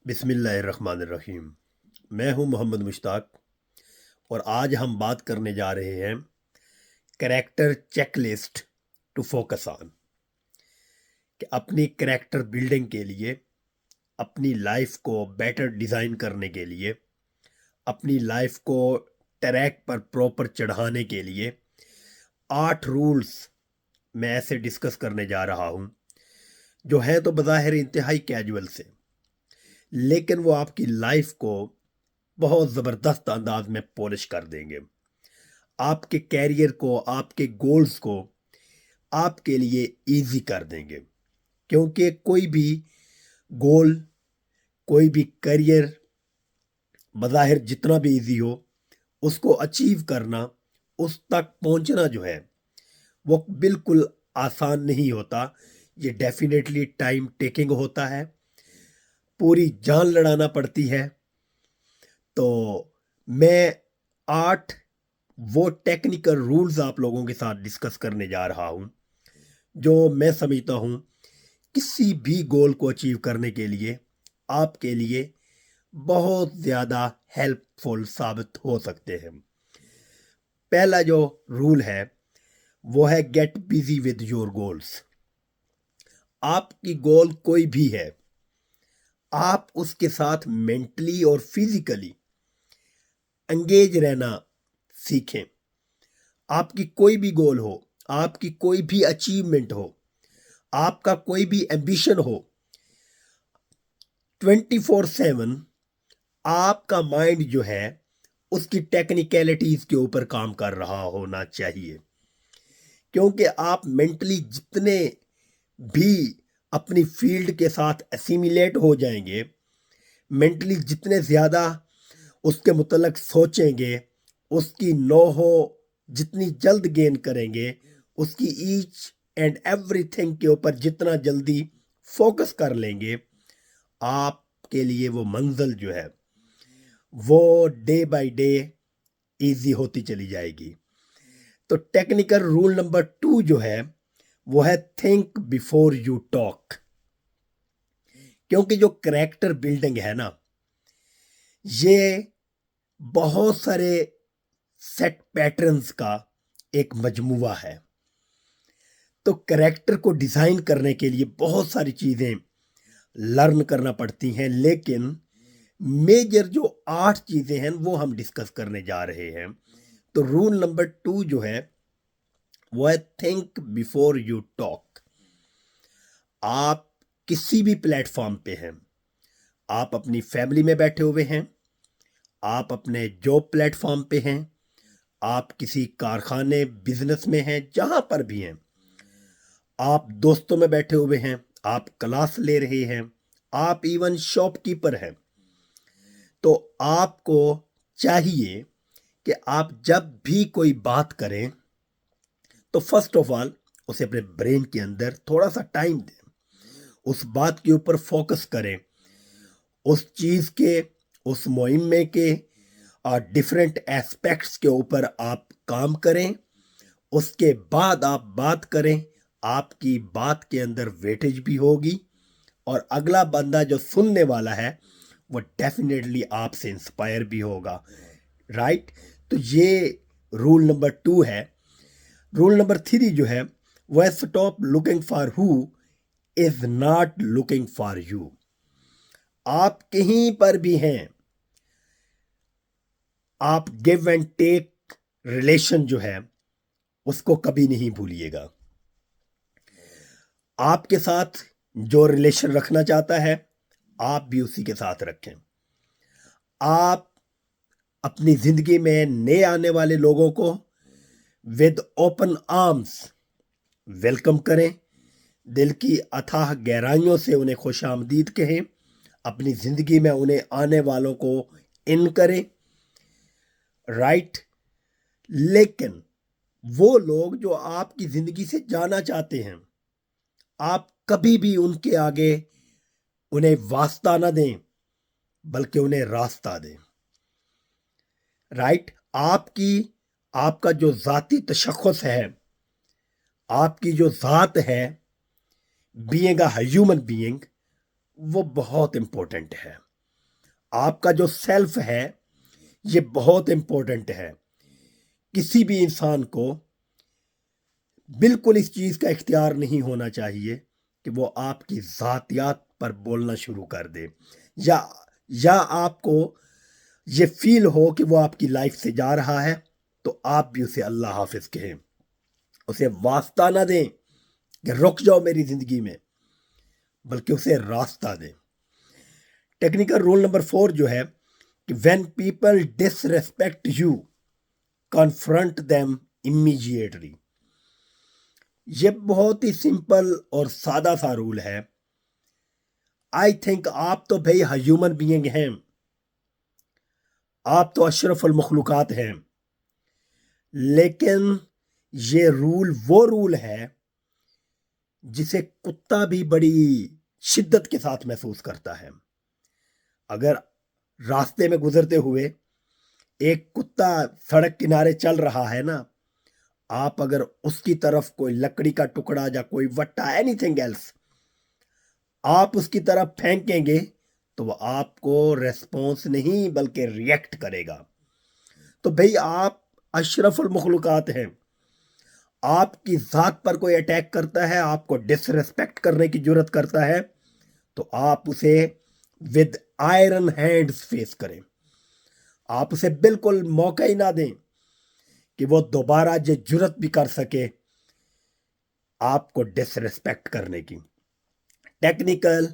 بسم اللہ الرحمن الرحیم۔ میں ہوں محمد مشتاق، اور آج ہم بات کرنے جا رہے ہیں character check list to focus on, کہ اپنی کریکٹر بلڈنگ کے لیے، اپنی لائف کو بیٹر ڈیزائن کرنے کے لیے، اپنی لائف کو ٹریک پر پراپر چڑھانے کے لیے 8 رولز میں ایسے ڈسکس کرنے جا رہا ہوں جو ہیں تو بظاہر انتہائی کیجول سے، لیکن وہ آپ کی لائف کو بہت زبردست انداز میں پولش کر دیں گے، آپ کے کیریئر کو، آپ کے گولز کو آپ کے لیے ایزی کر دیں گے، کیونکہ کوئی بھی گول، کوئی بھی کیریئر بظاہر جتنا بھی ایزی ہو، اس کو اچیو کرنا، اس تک پہنچنا جو ہے وہ بالکل آسان نہیں ہوتا۔ یہ ڈیفینیٹلی ٹائم ٹیکنگ ہوتا ہے، پوری جان لڑانا پڑتی ہے۔ تو میں 8 وہ ٹیکنیکل رولز آپ لوگوں کے ساتھ ڈسکس کرنے جا رہا ہوں جو میں سمجھتا ہوں کسی بھی گول کو اچیو کرنے کے لیے آپ کے لیے بہت زیادہ ہیلپ فل ثابت ہو سکتے ہیں۔ پہلا جو رول ہے وہ ہے get busy with your goals. آپ کی گول کوئی بھی ہے، آپ اس کے ساتھ مینٹلی اور فزیکلی انگیج رہنا سیکھیں۔ آپ کی کوئی بھی گول ہو، آپ کی کوئی بھی اچیومنٹ ہو، آپ کا کوئی بھی ایمبیشن ہو، 24/7 آپ کا مائنڈ جو ہے اس کی ٹیکنیکلٹیز کے اوپر کام کر رہا ہونا چاہیے، کیونکہ آپ مینٹلی جتنے بھی اپنی فیلڈ کے ساتھ اسیمیلیٹ ہو جائیں گے، مینٹلی جتنے زیادہ اس کے متعلق سوچیں گے، اس کی نو ہو جتنی جلد گین کریں گے، اس کی ایچ اینڈ ایوری تھنگ کے اوپر جتنا جلدی فوکس کر لیں گے، آپ کے لیے وہ منزل جو ہے وہ ڈے بائی ڈے ایزی ہوتی چلی جائے گی۔ تو ٹیکنیکل رول نمبر 2 جو ہے وہ ہے تھنک بیفور یو ٹاک، کیونکہ جو کریکٹر بلڈنگ ہے نا، یہ بہت سارے سیٹ پیٹرنز کا ایک مجموعہ ہے۔ تو کریکٹر کو ڈیزائن کرنے کے لیے بہت ساری چیزیں لرن کرنا پڑتی ہیں، لیکن میجر جو 8 چیزیں ہیں وہ ہم ڈسکس کرنے جا رہے ہیں۔ تو رول نمبر 2 جو ہے وہ ہے تھنک بیفور یو ٹاک۔ آپ کسی بھی پلیٹ فارم پہ ہیں، آپ اپنی فیملی میں بیٹھے ہوئے ہیں، آپ اپنے جاب پلیٹ فارم پہ ہیں، آپ کسی کارخانے بزنس میں ہیں، جہاں پر بھی ہیں، آپ دوستوں میں بیٹھے ہوئے ہیں، آپ کلاس لے رہے ہیں، آپ ایون شاپ کیپر ہیں، تو آپ کو چاہیے کہ آپ جب بھی کوئی بات کریں تو فرسٹ آف آل اسے اپنے برین کے اندر تھوڑا سا ٹائم دیں، اس بات کے اوپر فوکس کریں، اس چیز کے، اس معمے کے ڈیفرنٹ ایسپیکٹس کے اوپر آپ کام کریں، اس کے بعد آپ بات کریں۔ آپ کی بات کے اندر ویٹیج بھی ہوگی، اور اگلا بندہ جو سننے والا ہے وہ ڈیفینیٹلی آپ سے انسپائر بھی ہوگا، رائٹ؟ تو یہ رول نمبر 2 ہے۔ رول نمبر 3 جو ہے وہ ہے stop looking for who is not looking for you. آپ کہیں پر بھی ہیں، آپ گیو اینڈ ٹیک ریلیشن جو ہے اس کو کبھی نہیں بھولیے گا۔ آپ کے ساتھ جو ریلیشن رکھنا چاہتا ہے آپ بھی اسی کے ساتھ رکھیں۔ آپ اپنی زندگی میں نئے آنے والے لوگوں کو ود اوپن آرمز ویلکم کریں، دل کی اتھاہ گہرائیوں سے انہیں خوش آمدید کہیں، اپنی زندگی میں انہیں آنے والوں کو ان کریں، رائٹ؟ لیکن وہ لوگ جو آپ کی زندگی سے جانا چاہتے ہیں، آپ کبھی بھی ان کے آگے انہیں واسطہ نہ دیں، بلکہ انہیں راستہ دیں، رائٹ؟ آپ کا جو ذاتی تشخص ہے، آپ کی جو ذات ہے، بینگ اے ہیومن بینگ، وہ بہت امپورٹنٹ ہے۔ آپ کا جو سیلف ہے یہ بہت امپورٹنٹ ہے. کسی بھی انسان کو بالکل اس چیز کا اختیار نہیں ہونا چاہیے کہ وہ آپ کی ذاتیات پر بولنا شروع کر دے، یا آپ کو یہ فیل ہو کہ وہ آپ کی لائف سے جا رہا ہے تو آپ بھی اسے اللہ حافظ کہیں، اسے واسطہ نہ دیں کہ رک جاؤ میری زندگی میں، بلکہ اسے راستہ دیں. ٹیکنیکل رول نمبر 4 جو ہے کہ when people disrespect you confront them immediately. یہ بہت ہی سمپل اور سادہ سا رول ہے. آئی تھنک آپ تو بھائی ہیومن بینگ ہیں، آپ تو اشرف المخلوقات ہیں، لیکن یہ رول وہ رول ہے جسے کتا بھی بڑی شدت کے ساتھ محسوس کرتا ہے. اگر راستے میں گزرتے ہوئے ایک کتا سڑک کنارے چل رہا ہے نا، آپ اگر اس کی طرف کوئی لکڑی کا ٹکڑا یا کوئی وٹا اینی تھنگ ایلس آپ اس کی طرف پھینکیں گے تو وہ آپ کو ریسپونس نہیں بلکہ ریئیکٹ کرے گا. تو بھئی آپ اشرف المخلوقات ہیں، آپ کی ذات پر کوئی اٹیک کرتا ہے، آپ کو ڈس ریسپیکٹ کرنے کی جرت کرتا ہے تو آپ اسے ود آئرن ہینڈز فیس کریں. آپ اسے بالکل موقع ہی نہ دیں کہ وہ دوبارہ یہ جرت بھی کر سکے آپ کو ڈس ریسپیکٹ کرنے کی. ٹیکنیکل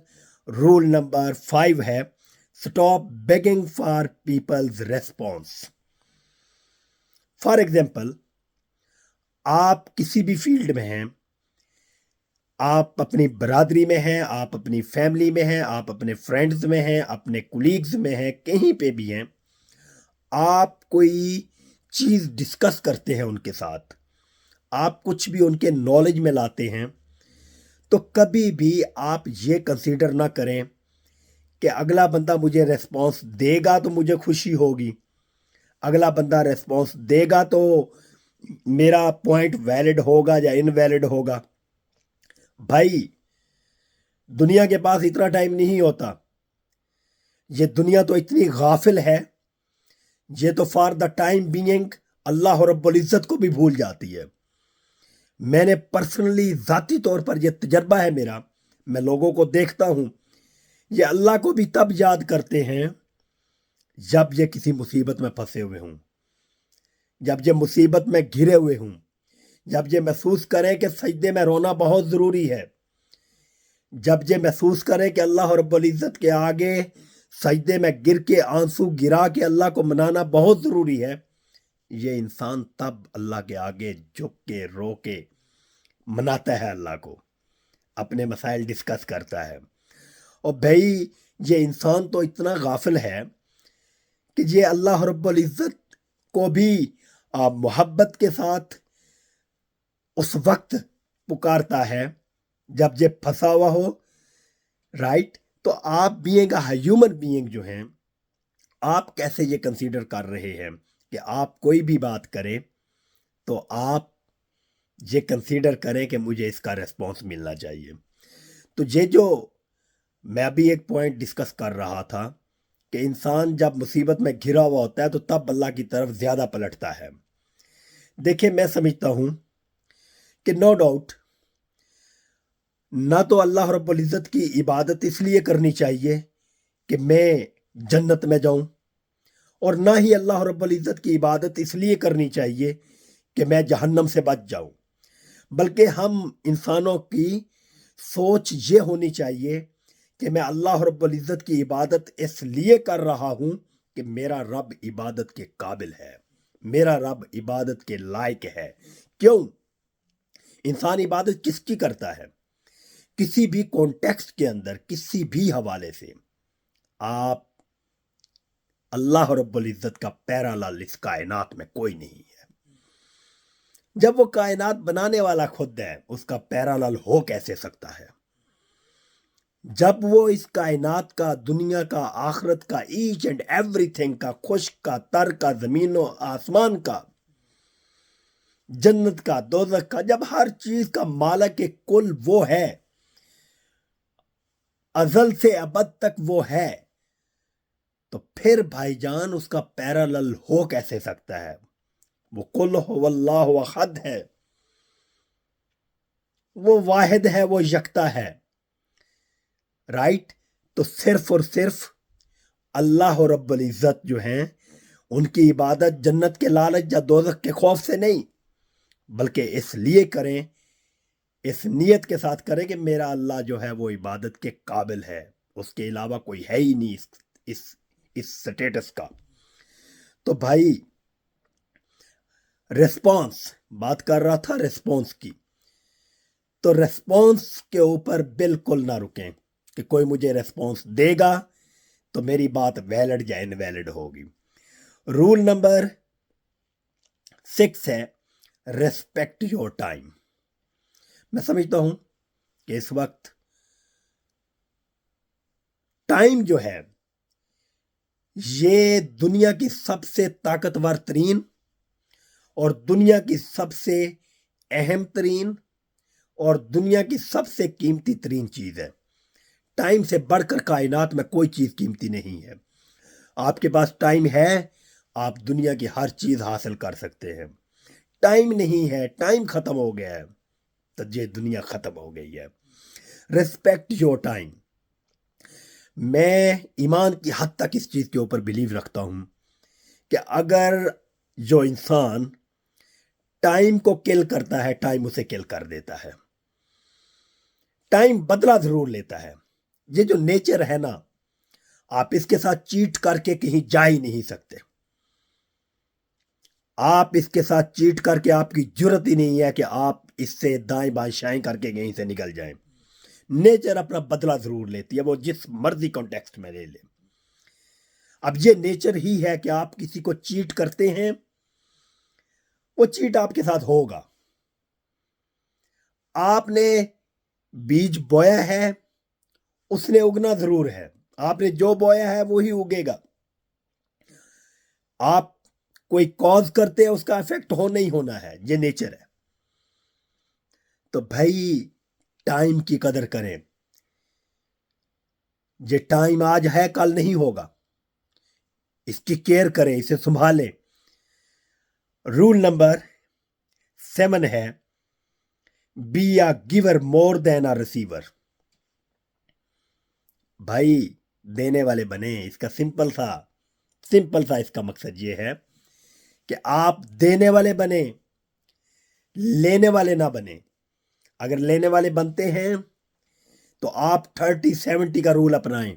رول نمبر 5 ہے stop begging for people's response. For example, آپ کسی بھی فیلڈ میں ہیں، آپ اپنی برادری میں ہیں، آپ اپنی فیملی میں ہیں، آپ اپنے فرینڈز میں ہیں، اپنے کولیگز میں ہیں، کہیں پہ بھی ہیں، آپ کوئی چیز ڈسکس کرتے ہیں ان کے ساتھ، آپ کچھ بھی ان کے نالج میں لاتے ہیں، تو کبھی بھی آپ یہ کنسیڈر نہ کریں کہ اگلا بندہ مجھے ریسپانس دے گا تو مجھے خوشی ہوگی، اگلا بندہ ریسپانس دے گا تو میرا پوائنٹ ویلڈ ہوگا یا انویلڈ ہوگا. بھائی دنیا کے پاس اتنا ٹائم نہیں ہوتا، یہ دنیا تو اتنی غافل ہے، یہ تو فار دا ٹائم بینگ اللہ رب العزت کو بھی بھول جاتی ہے. میں نے پرسنلی ذاتی طور پر یہ تجربہ ہے میرا، میں لوگوں کو دیکھتا ہوں یہ اللہ کو بھی تب یاد کرتے ہیں جب یہ کسی مصیبت میں پھنسے ہوئے ہوں، جب یہ مصیبت میں گھرے ہوئے ہوں، جب یہ محسوس کریں کہ سجدے میں رونا بہت ضروری ہے، جب یہ محسوس کریں کہ اللہ رب العزت کے آگے سجدے میں گر کے آنسو گرا کے اللہ کو منانا بہت ضروری ہے. یہ انسان تب اللہ کے آگے جھک کے رو کے مناتا ہے، اللہ کو اپنے مسائل ڈسکس کرتا ہے. اور بھائی یہ انسان تو اتنا غافل ہے کہ یہ اللہ رب العزت کو بھی محبت کے ساتھ اس وقت پکارتا ہے جب یہ پھنسا ہوا ہو، رائٹ. تو آپ بینگ اے ہیومن بینگ جو ہیں، آپ کیسے یہ کنسیڈر کر رہے ہیں کہ آپ کوئی بھی بات کریں تو آپ یہ کنسیڈر کریں کہ مجھے اس کا ریسپانس ملنا چاہیے. تو یہ جو میں بھی ایک پوائنٹ ڈسکس کر رہا تھا کہ انسان جب مصیبت میں گھرا ہوا ہوتا ہے تو تب اللہ کی طرف زیادہ پلٹتا ہے. دیکھیں میں سمجھتا ہوں کہ نو ڈاؤٹ نہ تو اللہ رب العزت کی عبادت اس لیے کرنی چاہیے کہ میں جنت میں جاؤں، اور نہ ہی اللہ رب العزت کی عبادت اس لیے کرنی چاہیے کہ میں جہنم سے بچ جاؤں، بلکہ ہم انسانوں کی سوچ یہ ہونی چاہیے کہ میں اللہ رب العزت کی عبادت اس لیے کر رہا ہوں کہ میرا رب عبادت کے قابل ہے، میرا رب عبادت کے لائق ہے. کیوں؟ انسان عبادت کس کی کرتا ہے؟ کسی بھی کانٹیکسٹ کے اندر کسی بھی حوالے سے آپ اللہ رب العزت کا پیرالل اس کائنات میں کوئی نہیں ہے. جب وہ کائنات بنانے والا خود ہے، اس کا پیرالل ہو کیسے سکتا ہے؟ جب وہ اس کائنات کا، دنیا کا، آخرت کا، ایچ اینڈ ایوری تھنگ کا، خشک کا، تر کا، زمین و آسمان کا، جنت کا، دوزخ کا، جب ہر چیز کا مالک کل وہ ہے، ازل سے ابد تک وہ ہے، تو پھر بھائی جان اس کا پیرالل ہو کیسے سکتا ہے؟ وہ قل هو اللہ احد ہے، وہ واحد ہے، وہ یکتا ہے، رائٹ؟ تو صرف اور صرف اللہ رب العزت جو ہیں ان کی عبادت جنت کے لالچ یا دوزخ کے خوف سے نہیں، بلکہ اس لیے کریں، اس نیت کے ساتھ کریں کہ میرا اللہ جو ہے وہ عبادت کے قابل ہے، اس کے علاوہ کوئی ہے ہی نہیں اس سٹیٹس کا۔ تو بھائی ریسپانس، بات کر رہا تھا ریسپانس کی، تو ریسپانس کے اوپر بالکل نہ رکیں کہ کوئی مجھے ریسپانس دے گا تو میری بات ویلڈ یا انویلڈ ہوگی۔ رول نمبر 6 ہے ریسپیکٹ یور ٹائم۔ میں سمجھتا ہوں کہ اس وقت ٹائم جو ہے یہ دنیا کی سب سے طاقتور ترین اور دنیا کی سب سے اہم ترین اور دنیا کی سب سے قیمتی ترین چیز ہے۔ ٹائم سے بڑھ کر کائنات میں کوئی چیز قیمتی نہیں ہے۔ آپ کے پاس ٹائم ہے، آپ دنیا کی ہر چیز حاصل کر سکتے ہیں۔ ٹائم نہیں ہے، ٹائم ختم ہو گیا ہے تو یہ دنیا ختم ہو گئی ہے۔ Respect your time. میں ایمان کی حد تک اس چیز کے اوپر بلیو رکھتا ہوں کہ اگر جو انسان ٹائم کو کل کرتا ہے، ٹائم اسے کل کر دیتا ہے۔ ٹائم بدلہ ضرور لیتا ہے، یہ جو نیچر ہے نا، آپ اس کے ساتھ چیٹ کر کے کہیں جا ہی نہیں سکتے۔ آپ اس کے ساتھ چیٹ کر کے آپ کی جرت ہی نہیں ہے کہ آپ اس سے دائیں بائیں شائیں کر کے کہیں سے نکل جائیں۔ نیچر اپنا بدلہ ضرور لیتی ہے، وہ جس مرضی کانٹیکسٹ میں لے لے۔ اب یہ نیچر ہی ہے کہ آپ کسی کو چیٹ کرتے ہیں، وہ چیٹ آپ کے ساتھ ہوگا۔ آپ نے بیج بویا ہے، اس نے اگنا ضرور ہے۔ آپ نے جو بویا ہے وہی اگے گا۔ آپ کوئی کاز کرتے ہیں، اس کا افیکٹ ہو نہیں ہونا ہے، یہ نیچر ہے۔ تو بھائی ٹائم کی قدر کریں، یہ ٹائم آج ہے کل نہیں ہوگا، اس کی کیئر کریں، اسے سنبھالیں۔ رول نمبر 7 ہے be a giver more than a receiver. بھائی دینے والے بنیں، اس کا سمپل سا اس کا مقصد یہ ہے کہ آپ دینے والے بنیں، لینے والے نہ بنیں۔ اگر لینے والے بنتے ہیں تو آپ 30-70 کا رول اپنائیں۔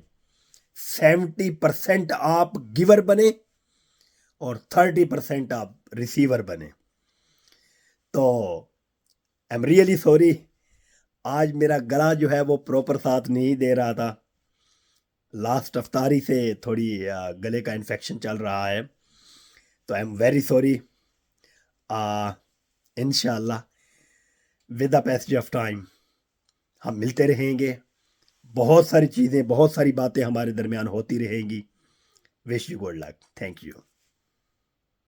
70% آپ گیور بنیں اور 30% آپ ریسیور بنیں۔ تو ایم ریئلی سوری، آج میرا گلا جو ہے وہ پراپر ساتھ نہیں دے رہا تھا۔ لاسٹ افطاری سے تھوڑی گلے کا انفیکشن چل رہا ہے، تو آئی ایم ویری سوری۔ انشاءاللہ with the passage of time ہم ملتے رہیں گے، بہت ساری چیزیں، بہت ساری باتیں ہمارے درمیان ہوتی رہیں گی۔ Wish you good luck, thank you.